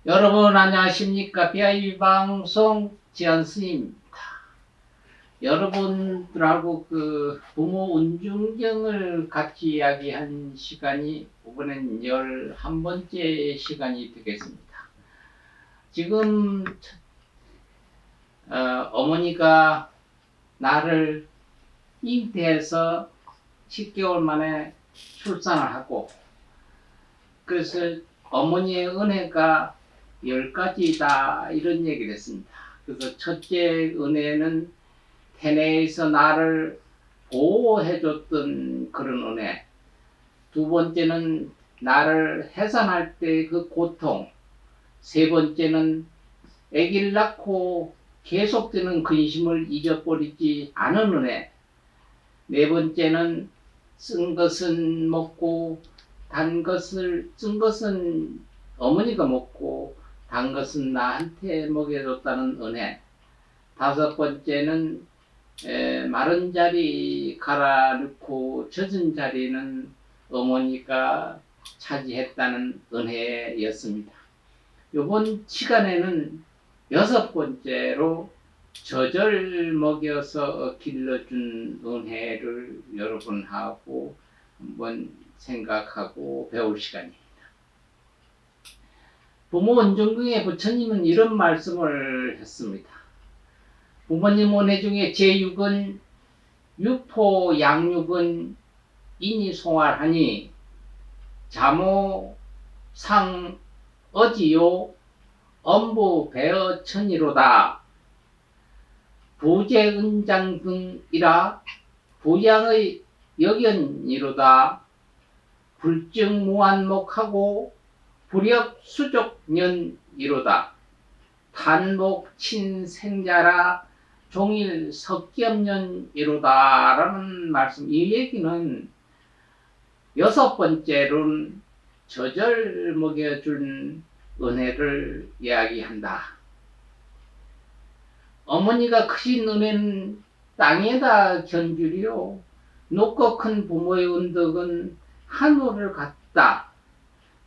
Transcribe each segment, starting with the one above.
여러분 안녕하십니까? BIB 방송 지한스님입니다. 여러분들하고 부모 운중경을 같이 이야기한 시간이 이번엔 11번째 시간이 되겠습니다. 지금 어머니가 나를 잉태해서 10개월 만에 출산을 하고, 그래서 어머니의 은혜가 10가지다 이런 얘기를 했습니다. 그래서 첫째 은혜는 태내에서 나를 보호해줬던 그런 은혜, 두 번째는 나를 해산할 때 그 고통, 세 번째는 아기를 낳고 계속되는 근심을 잊어버리지 않은 은혜, 네 번째는 쓴 것은 먹고 쓴 것은 어머니가 먹고 단 것은 나한테 먹여줬다는 은혜, 다섯 번째는 마른 자리 갈아넣고 젖은 자리는 어머니가 차지했다는 은혜였습니다. 이번 시간에는 여섯 번째로 젖을 먹여서 길러준 은혜를 여러분하고 한번 생각하고 배울 시간입니다. 부모 은중궁의 부처님은 이런 말씀을 했습니다. 부모님 은혜 중에 제6은 육포 양육은 인이 송활하니 자모 상 어지요 엄부 배어 천이로다. 부재은장 등이라 부양의 역연이로다. 불증무한목하고 불역 수족년이로다. 단목 친생자라 종일 석겸년이로다 라는 말씀. 이 얘기는 여섯 번째로는 젖을 먹여준 은혜를 이야기한다. 어머니가 크신 은혜는 땅에다 견주리요 높고 큰 부모의 은덕은 하늘을 같다.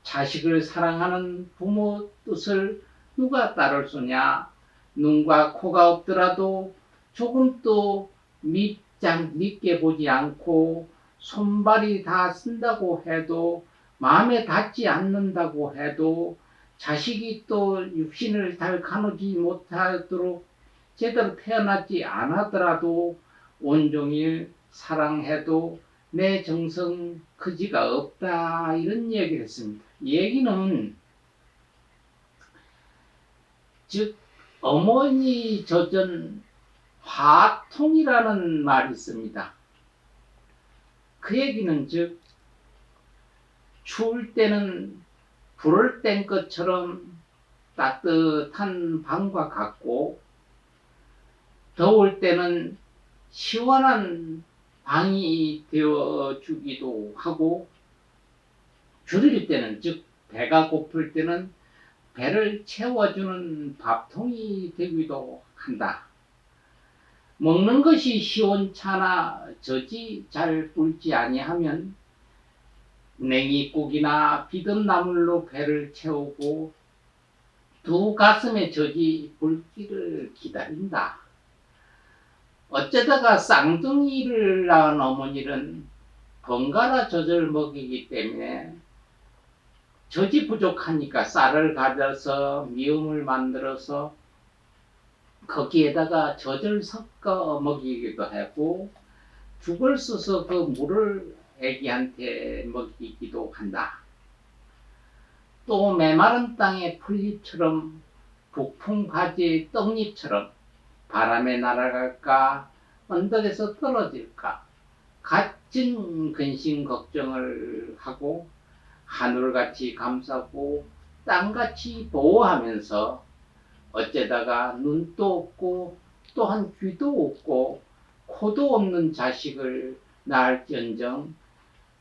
자식을 사랑하는 부모 뜻을 누가 따를 수냐. 눈과 코가 없더라도 조금도 믿게 보지 않고 손발이 다 쓴다고 해도 마음에 닿지 않는다고 해도 자식이 또 육신을 잘 가누지 못하도록 제대로 태어나지 않았더라도 온종일 사랑해도 내 정성 그지가 없다 이런 얘기를 했습니다. 얘기는 즉 어머니 젖은 화통이라는 말이 있습니다. 그 얘기는 즉 추울 때는 불을 뗀 것처럼 따뜻한 방과 같고 더울 때는 시원한 방이 되어주기도 하고 줄일 때는 즉 배가 고플 때는 배를 채워주는 밥통이 되기도 한다. 먹는 것이 시원찮아 젖이 잘 불지 아니하면 냉이국이나 비듬나물로 배를 채우고 두 가슴에 젖이 불기를 기다린다. 어쩌다가 쌍둥이를 낳은 어머니는 번갈아 젖을 먹이기 때문에 젖이 부족하니까 쌀을 가져서 미음을 만들어서 거기에다가 젖을 섞어 먹이기도 하고 죽을 써서 그 물을 애기한테 먹이기도 한다. 또 메마른 땅의 풀잎처럼 북풍 바지의 떡잎처럼 바람에 날아갈까 언덕에서 떨어질까 갇힌 근심 걱정을 하고 하늘같이 감싸고 땅같이 보호하면서 어쩌다가 눈도 없고 또한 귀도 없고 코도 없는 자식을 낳을지언정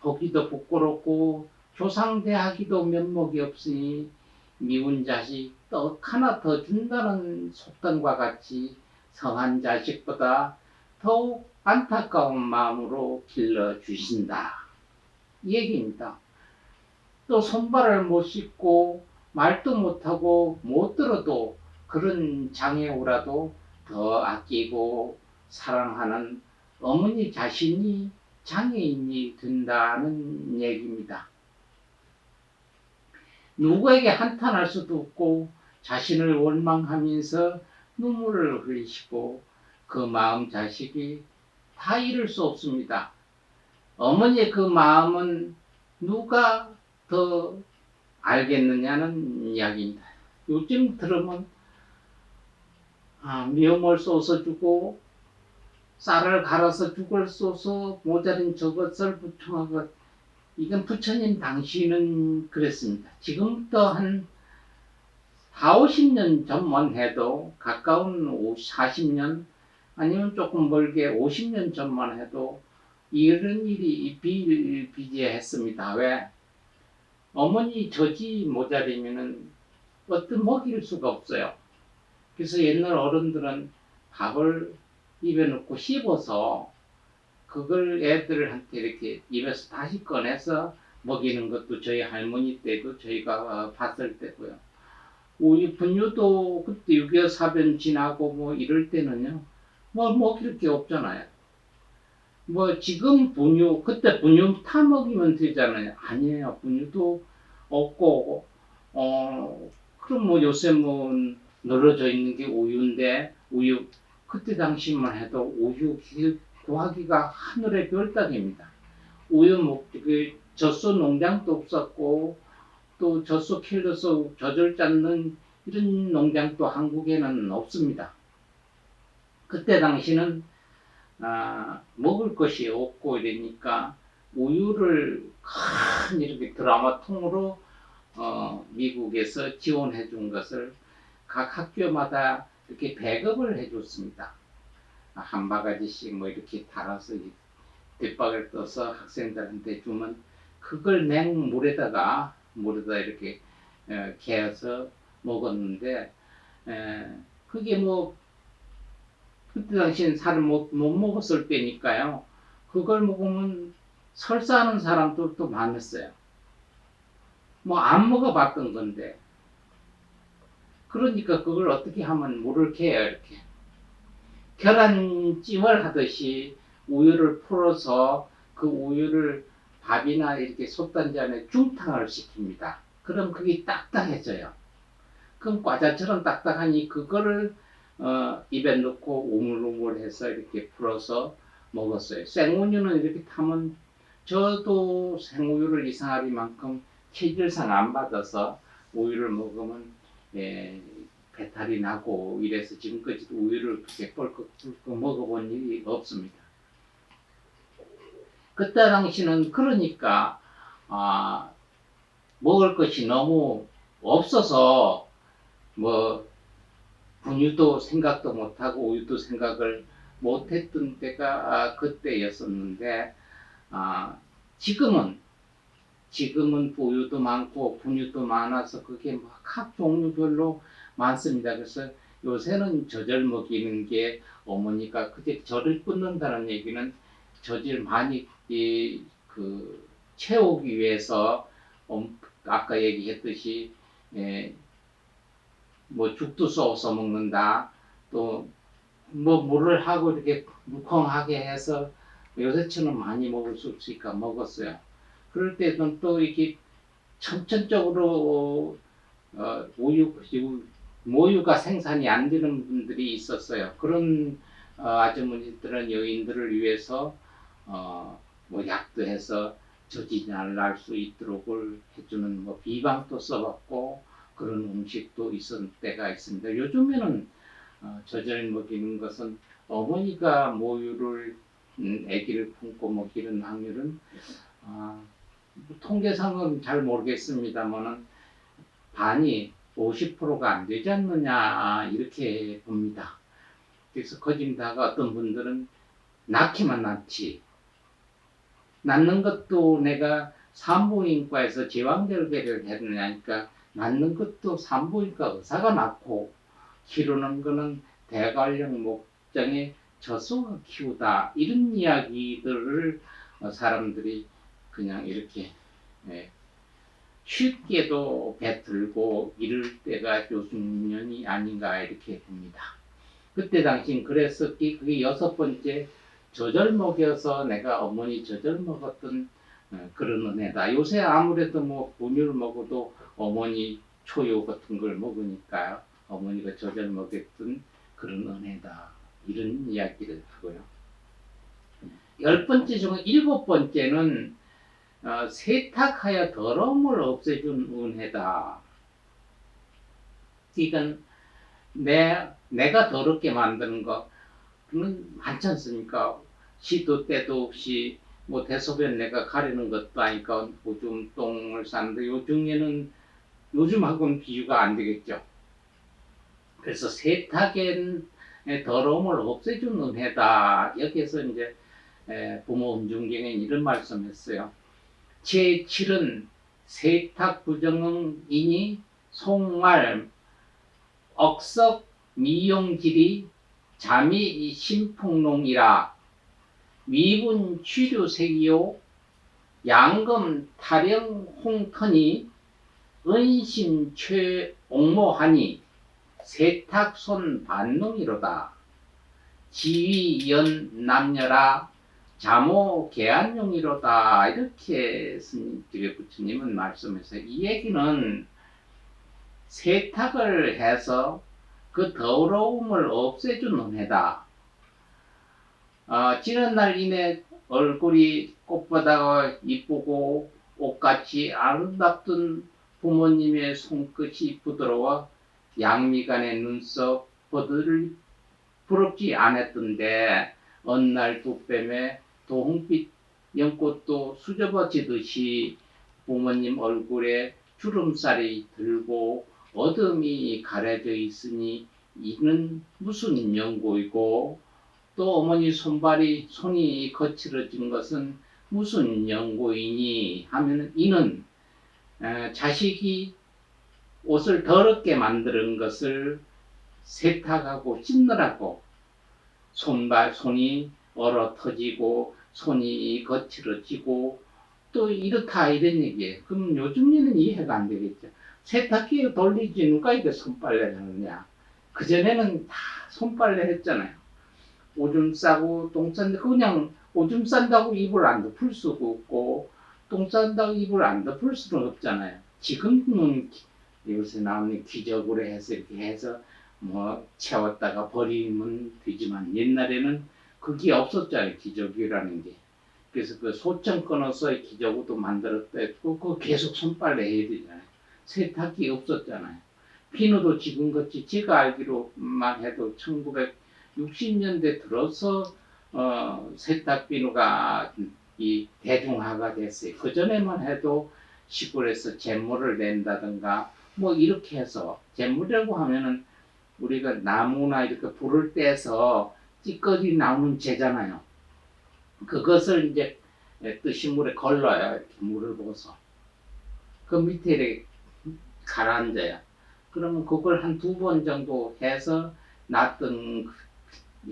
보기도 부끄럽고 조상대하기도 면목이 없으니 미운 자식 떡 하나 더 준다는 속담과 같이 성한 자식보다 더욱 안타까운 마음으로 길러주신다. 이 얘기입니다. 또 손발을 못 씻고 말도 못하고 못 들어도 그런 장애우라도 더 아끼고 사랑하는 어머니 자신이 장애인이 된다는 얘기입니다. 누구에게 한탄할 수도 없고 자신을 원망하면서 눈물을 흘리시고 그 마음 자식이 다 잃을 수 없습니다. 어머니의 그 마음은 누가 더 알겠느냐는 이야기입니다. 요즘 들으면 미역을 쏘서주고 쌀을 갈아서 죽을 쏘서 모자른 저것을 부총하고, 이건 부처님 당시는 그랬습니다. 지금부터 한 4, 50년 전만 해도, 가까운 40년 아니면 조금 멀게 50년 전만 해도 이런 일이 비일비재했습니다. 왜? 어머니 젖이 모자리면은 어떤 먹일 수가 없어요. 그래서 옛날 어른들은 밥을 입에 넣고 씹어서 그걸 애들한테 이렇게 입에서 다시 꺼내서 먹이는 것도 저희 할머니 때도 저희가 봤을 때고요. 우리 분유도 그때 6.25 사변 지나고 뭐 이럴 때는요, 뭐 먹일 게 없잖아요. 뭐 지금 분유, 그때 분유 타 먹이면 되잖아요. 아니에요. 분유도 없고, 그럼 뭐 요새 뭐 늘어져 있는 게 우유인데, 우유, 그때 당시만 해도 우유 구하기가 하늘의 별 따기입니다. 우유 그 젖소 농장도 없었고, 또 젖소 길러서 젖을 짰는 이런 농장도 한국에는 없습니다. 그때 당시는 먹을 것이 없고 이러니까 우유를 큰 이렇게 드라마통으로 미국에서 지원해 준 것을 각 학교마다 이렇게 배급을 해 줬습니다. 한 바가지씩 뭐 이렇게 달아서 뒷박을 떠서 학생들한테 주면 그걸 냉물에다가 이렇게 개어서 먹었는데, 그게 뭐 그때 당시엔 살을 못 먹었을 때니까요. 그걸 먹으면 설사하는 사람들도 많았어요. 뭐 안 먹어봤던 건데. 그러니까 그걸 어떻게 하면 물을 캐요, 이렇게. 계란찜을 하듯이 우유를 풀어서 그 우유를 밥이나 이렇게 솥단지 안에 중탕을 시킵니다. 그럼 그게 딱딱해져요. 그럼 과자처럼 딱딱하니 그거를 입에 넣고 우물우물해서 이렇게 풀어서 먹었어요. 생우유는 이렇게 타면, 저도 생우유를 이상하리만큼 체질상 안 받아서 우유를 먹으면 배탈이 나고 이래서 지금까지도 우유를 그렇게 뻘컥 먹어본 일이 없습니다. 그때 당시는 그러니까 먹을 것이 너무 없어서 뭐 분유도 생각도 못하고 우유도 생각을 못했던 때가 그때였었는데, 지금은 우유도 많고 분유도 많아서 그게 각 종류별로 많습니다. 그래서 요새는 젖을 먹이는 게, 어머니가 그때 젖을 끊는다는 얘기는 젖을 많이 채우기 위해서, 아까 얘기했듯이 뭐 죽도 쏘서 먹는다, 또 뭐 물을 하고 이렇게 물컹하게 해서 요새처럼 많이 먹을 수 없으니까 먹었어요. 그럴 때는 또 이렇게 선천적으로 모유가 생산이 안 되는 분들이 있었어요. 그런 아주머니들은 여인들을 위해서 뭐 약도 해서 젖이 잘 날 수 있도록 해주는 뭐 비방도 써봤고, 그런 음식도 있었을 때가 있습니다. 요즘에는 젖을 먹이는 것은 어머니가 모유를 아기를 품고 먹이는 확률은 통계상은 잘 모르겠습니다만은 반이 50%가 안 되지 않느냐 이렇게 봅니다. 그래서 거짓다가 어떤 분들은 낳기만 낳지, 낳는 것도 내가 산부인과에서 제왕절개를 했느냐니까 낳는 것도 산부인과 의사가 낳고, 키우는 거는 대관령 목장의 젖소가 키우다, 이런 이야기들을 사람들이 그냥 이렇게 쉽게도 배틀고 이럴 때가 요즘년이 아닌가 이렇게 봅니다. 그때 당신 그랬었기 그게 6번째 젖을 먹여서 내가 어머니 젖을 먹었던 그런 은혜다. 요새 아무래도 뭐 분유를 먹어도 어머니 초유 같은 걸 먹으니까요. 어머니가 젖을 먹였던 그런 은혜다. 이런 이야기를 하고요. 10번째 중 7번째는 세탁하여 더러움을 없애준 은혜다. 이건 내가 더럽게 만드는 거는 많지 않습니까? 시도 때도 없이 뭐 대소변 내가 가리는 것도 아니까 오줌 똥을 싸는데 요즘하고는 비교가 안 되겠죠. 그래서 세탁의 더러움을 없애준 은혜다. 여기에서 이제 부모 음중경에 이런 말씀했어요. 제7은 세탁 부정이니 송말 억석 미용질이 잠이 신풍농이라 미분 취류색이요 양금 타령 홍터니 은심 최옥모하니 세탁손 반농이로다. 지위연 남녀라 자모 계안용이로다. 이렇게 부처님은 말씀해서 이 얘기는 세탁을 해서 그 더러움을 없애준 은혜다. 지는 날 이내 얼굴이 꽃보다 이쁘고 옷같이 아름답던 부모님의 손끝이 부드러워 양미간의 눈썹 부럽지 않았던데 어느 날 두-뺨에 도홍빛 연꽃도 수줍어지듯이 부모님 얼굴에 주름살이 들고 어둠이 가려져 있으니 이는 무슨 연고이고 또 어머니 손이 거칠어진 것은 무슨 연고이니 하면 이는 자식이 옷을 더럽게 만드는 것을 세탁하고 씻느라고 손이 얼어 터지고 손이 거칠어지고 또 이렇다 이런 얘기예요. 그럼 요즘 일은 이해가 안 되겠죠. 세탁기에 돌리지 누가 이게 손빨래를 하느냐. 그전에는 다 손빨래 했잖아요. 오줌 싸고 똥 쌌는데 그냥 오줌 싼다고 이불 안 덮을 수가 없고 똥 싼다고 이불 안 덮을 수는 없잖아요. 지금은 요새 나오는 기적으로 해서 이렇게 해서 뭐 채웠다가 버리면 되지만 옛날에는 그게 없었잖아요. 기저귀라는 게. 그래서 그 소청 끊어서 기저귀도 만들었다 했고 그거 계속 손빨래 해야 되잖아요. 세탁기 없었잖아요. 비누도 지금같이 제가 알기로만 해도 1960년대 들어서 세탁 비누가 이 대중화가 됐어요. 그 전에만 해도 시골에서 잿물을 낸다든가 뭐 이렇게 해서 잿물이라고 하면은 우리가 나무나 이렇게 불을 떼서 찌꺼기 나오는 재잖아요. 그것을 이제 뜨신 물에 걸러요. 이렇게 물을 부어서 그 밑에 이렇게 가라앉아요. 그러면 그걸 한 2번 정도 해서 놨던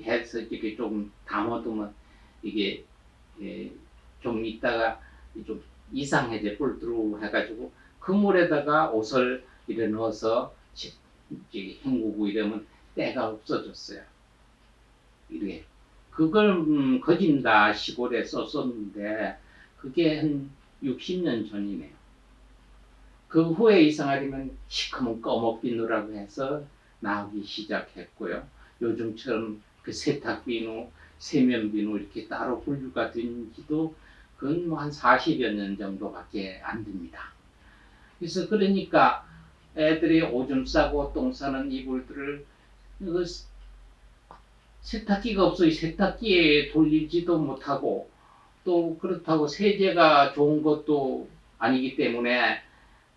해서 이렇게 좀 담아두면 이게 좀 있다가 좀 이상해져 뿔뚜루 해가지고 그 물에다가 옷을 이래 넣어서 헹구고 이러면 때가 없어졌어요. 이게 그걸 거진다 시골에 썼었는데 그게 한 60년 전이네요. 그 후에 이상하려면 시커먼 꺼먹비누라고 해서 나오기 시작했고요. 요즘처럼 그 세탁비누, 세면비누 이렇게 따로 분류가 된 지도 그건 뭐 한 40여 년 정도밖에 안 됩니다. 그래서 그러니까 애들이 오줌 싸고 똥 싸는 이불들을 세탁기가 없어요. 세탁기에 돌리지도 못하고 또 그렇다고 세제가 좋은 것도 아니기 때문에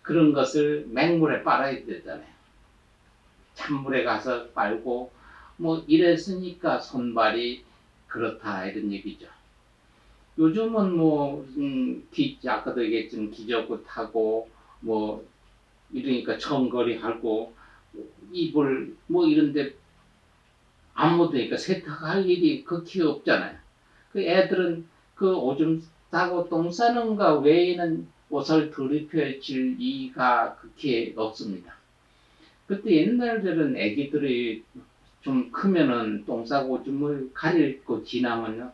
그런 것을 맹물에 빨아야 되잖아요. 찬물에 가서 빨고 뭐 이랬으니까 손발이 그렇다 이런 얘기죠. 요즘은 뭐 아까도 얘기했지만 기저귀 타고 뭐 이러니까 청거리 하고 이불 뭐 이런데 아무도 그러니까 세탁할 일이 극히 없잖아요. 그 애들은 그 오줌 싸고 똥 싸는 거 외에는 옷을 덜 입혀질 이가 그렇게 없습니다. 그때 옛날에는 애기들이 좀 크면은 똥 싸고 오줌을 가리고 지나면요,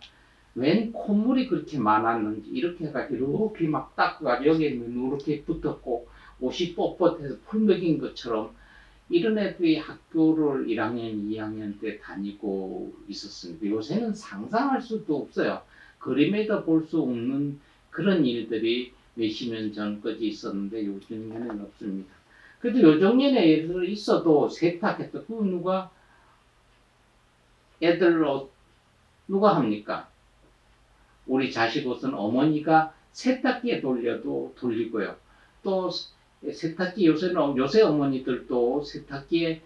웬 콧물이 그렇게 많았는지 이렇게 해가지고 이렇게 막 닦아가지고 여기는 이렇게 붙었고 옷이 뻣뻣해서 풀 먹인 것처럼 이런 애들이 학교를 1학년, 2학년 때 다니고 있었습니다. 요새는 상상할 수도 없어요. 그림에도 볼 수 없는 그런 일들이 몇십 년 전까지 있었는데 요즘에는 없습니다. 그래도 요정년에 애들 있어도 세탁했다. 그 누가 애들 옷 누가 합니까? 우리 자식 옷은 어머니가 세탁기에 돌려도 돌리고요. 또 세탁기 요새 어머니들도 세탁기에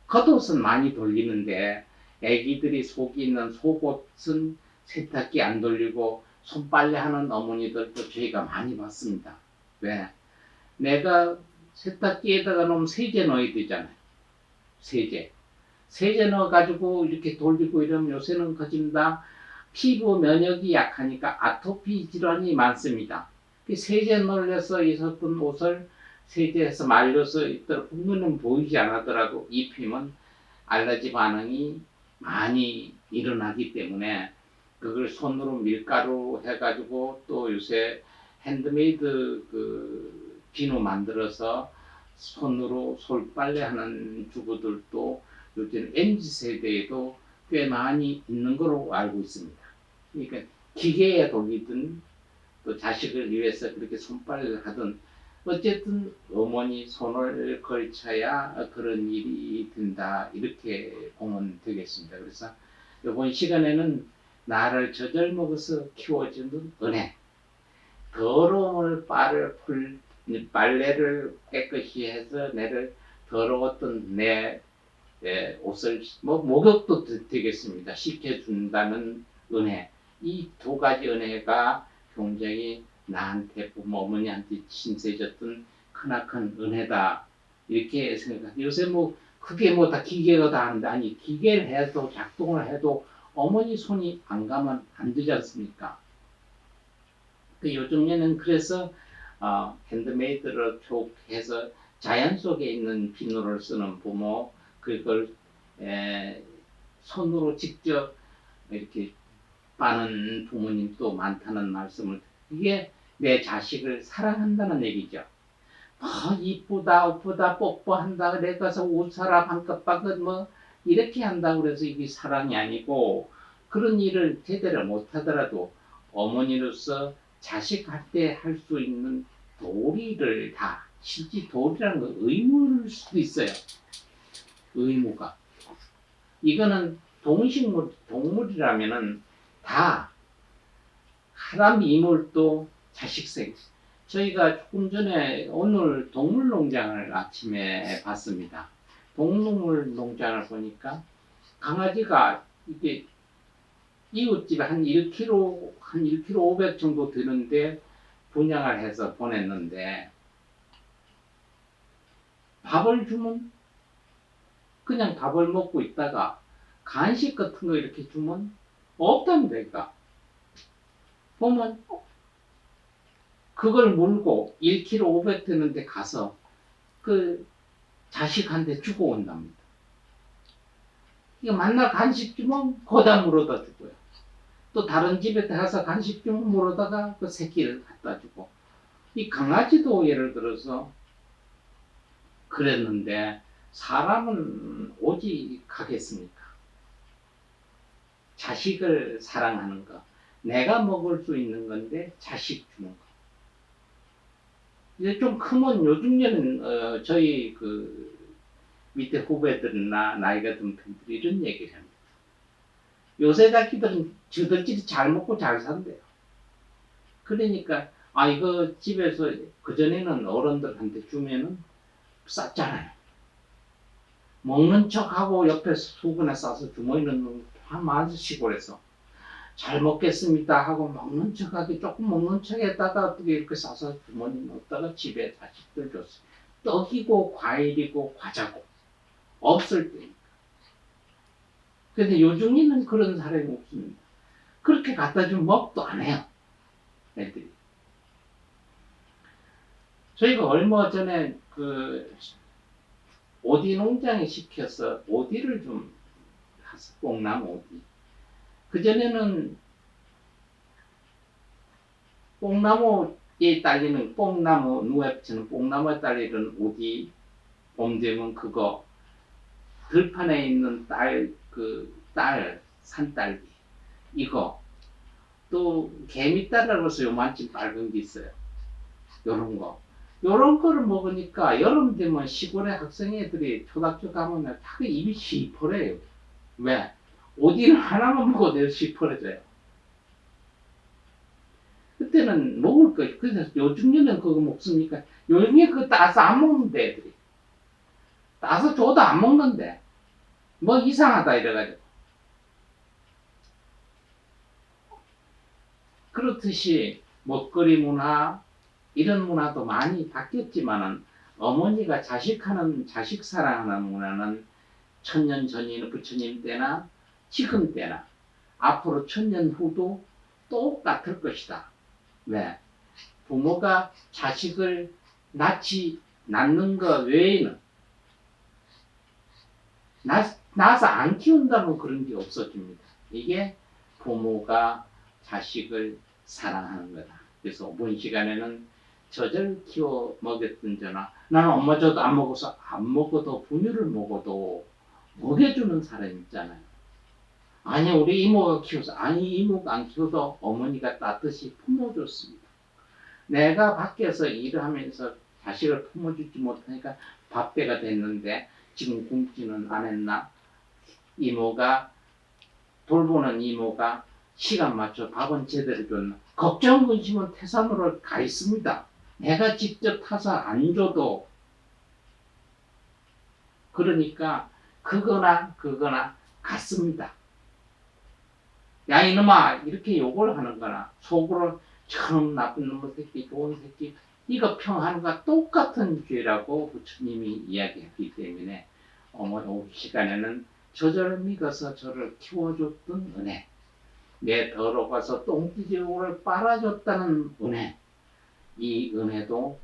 겉옷은 많이 돌리는데 애기들이 속이 있는 속옷은 세탁기 안 돌리고 손빨래 하는 어머니들도 저희가 많이 봤습니다. 왜? 내가 세탁기에다가 놓으면 세제 넣어야 되잖아요. 세제 넣어가지고 이렇게 돌리고 이러면 요새는 거진 다 피부 면역이 약하니까 아토피 질환이 많습니다. 세제 넣어서 있었던 옷을 세제해서 말려서 있도록 부분은 보이지 않았더라도 입히면 알러지 반응이 많이 일어나기 때문에 그걸 손으로 밀가루 해가지고 또 요새 핸드메이드 그 비누 만들어서 손으로 솔빨래 하는 주부들도 요즘 MZ 세대에도 꽤 많이 있는 걸로 알고 있습니다. 그러니까 기계에 돌리든 또 자식을 위해서 그렇게 손빨래를 하든 어쨌든 어머니 손을 걸쳐야 그런 일이 된다 이렇게 보면 되겠습니다. 그래서 이번 시간에는 나를 젖을 먹어서 키워주는 은혜, 더러움을 빨래를 깨끗이 해서 내를 더러웠던 내 옷을 목욕도 되겠습니다. 씻겨준다는 은혜, 이 두 가지 은혜가 굉장히 나한테 부모 어머니한테 신세졌던 크나큰 은혜다 이렇게 생각합니다. 요새 그게 다 기계가 다 하는데 아니 기계를 해도 작동을 해도 어머니 손이 안 가면 안 되지 않습니까? 요즘에는 그래서 핸드메이드를 쭉 해서 자연 속에 있는 비누를 쓰는 부모, 그걸 손으로 직접 이렇게 빠는 부모님도 많다는 말씀을, 이게 내 자식을 사랑한다는 얘기죠. 이쁘다, 우쁘다, 뽀뽀한다, 내가서 옷 사라, 반값박은 이렇게 한다고 그래서 이게 사랑이 아니고, 그런 일을 제대로 못하더라도 어머니로서 자식할 때 할 수 있는 도리를 다, 실제 도리라는 건 의무일 수도 있어요. 의무가. 이거는 동물이라면은 다 사람 이물도 자식생. 저희가 조금 전에 오늘 동물농장을 아침에 봤습니다. 동물농장을 보니까 강아지가 이게 이웃집에 한 1kg 500 정도 되는데 분양을 해서 보냈는데 밥을 주면 그냥 밥을 먹고 있다가 간식 같은 거 이렇게 주면 없다면 될까? 보면 그걸 물고 1kg 500 되는데 가서 그 자식한테 주고 온답니다. 이거 만날 간식 주면 거다 물어다 주고요. 또 다른 집에 가서 간식 주면 물어다가 그 새끼를 갖다 주고. 이 강아지도 예를 들어서 그랬는데 사람은 오직 하겠습니까? 자식을 사랑하는 거. 내가 먹을 수 있는 건데 자식 주는 거. 이제 좀 크면 요즘에는 저희 그 밑에 후배들이나 나이가 든 분들이 이런 얘기를 합니다. 요새 자기들은 저들끼리 잘 먹고 잘 산대요. 그러니까 이거 집에서 그전에는 어른들한테 주면은 쌌잖아요. 먹는 척하고 옆에서 수건에 싸서 주머니 넣는 한 많은 시골에서 잘 먹겠습니다 하고 먹는 척하기 조금 먹는 척에다가 어떻게 이렇게 싸서 주머니 넣었다가 집에 자식들 줬어요. 떡이고 과일이고 과자고 없을 때니까. 근데 요즘에는 그런 사람이 없습니다. 그렇게 갖다 주면 먹도 안 해요. 애들이. 저희가 얼마 전에 그 오디 농장에 시켜서 오디를 좀 사서 뽕나무 오디. 그전에는 뽕나무에 딸리는 뽕나무, 누에 붙이는 뽕나무에 딸리는 오디, 봄 되면 그거, 들판에 있는 산딸기, 이거, 또 개미딸이라고 해서 요만큼 빨간 게 있어요. 요런 거. 요런 거를 먹으니까 여름 되면 시골의 학생 애들이 초등학교 가면 다 입이 시퍼래요. 왜? 오디를 하나만 먹어도 시퍼래져요. 그때는 먹을 거, 그래서 요즘에는 그거 먹습니까? 요즘에 그거 따서 안 먹는데, 애들이. 따서 줘도 안 먹는데. 뭐 이상하다, 이래가지고. 그렇듯이 먹거리 문화, 이런 문화도 많이 바뀌었지만은 어머니가 자식 사랑하는 문화는 천년 전인 부처님 때나 지금 때나 앞으로 천년 후도 똑같을 것이다. 왜? 부모가 자식을 낳는 것 외에는 낳아서 안 키운다면 그런 게 없어집니다. 이게 부모가 자식을 사랑하는 거다. 그래서 이번 시간에는 젖을 키워 먹였던 저나 나는 엄마 젖 안 먹어서 안 먹어도 분유를 먹어도 먹여주는 사람 있잖아요. 아니 우리 이모가 키워서 아니 이모가 안 키워도 어머니가 따뜻이 품어줬습니다. 내가 밖에서 일을 하면서 자식을 품어주지 못하니까 밥배가 됐는데 지금 굶지는 않았나? 이모가 돌보는 이모가 시간 맞춰 밥은 제대로 줬나? 걱정 근심은 태산으로 가 있습니다. 내가 직접 타서 안 줘도 그러니까 그거나 같습니다. 야 이놈아 이렇게 욕을 하는 거나 속으로 저놈 나쁜 놈의 새끼 좋은 새끼 이거 평하는 거와 똑같은 죄라고 부처님이 이야기했기 때문에 오늘 시간에는 저를 믿어서 저를 키워줬던 은혜, 내 더러워서 똥지지를 빨아줬다는 은혜, 이 은혜도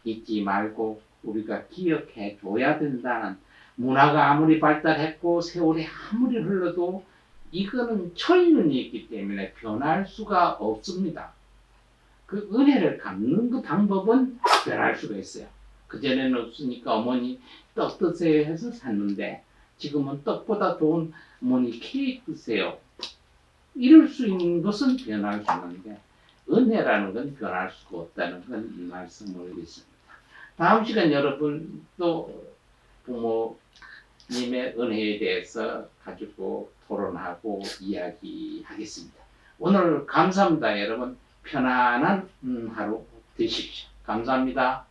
잊지 말고 우리가 기억해 줘야 된다는, 문화가 아무리 발달했고 세월이 아무리 흘러도 이거는 천년이 있기 때문에 변할 수가 없습니다. 그 은혜를 갚는 그 방법은 변할 수가 있어요. 그전에는 없으니까 어머니 떡 드세요 해서 샀는데 지금은 떡보다 좋은 어머니 케이크 드세요. 이럴 수 있는 것은 변할 수 있는데 은혜라는 건 변할 수가 없다는 건 말씀을 드렸습니다. 다음 시간 여러분 또 부모님의 은혜에 대해서 가지고 토론하고 이야기하겠습니다. 오늘 감사합니다. 여러분 편안한 하루 되십시오. 감사합니다.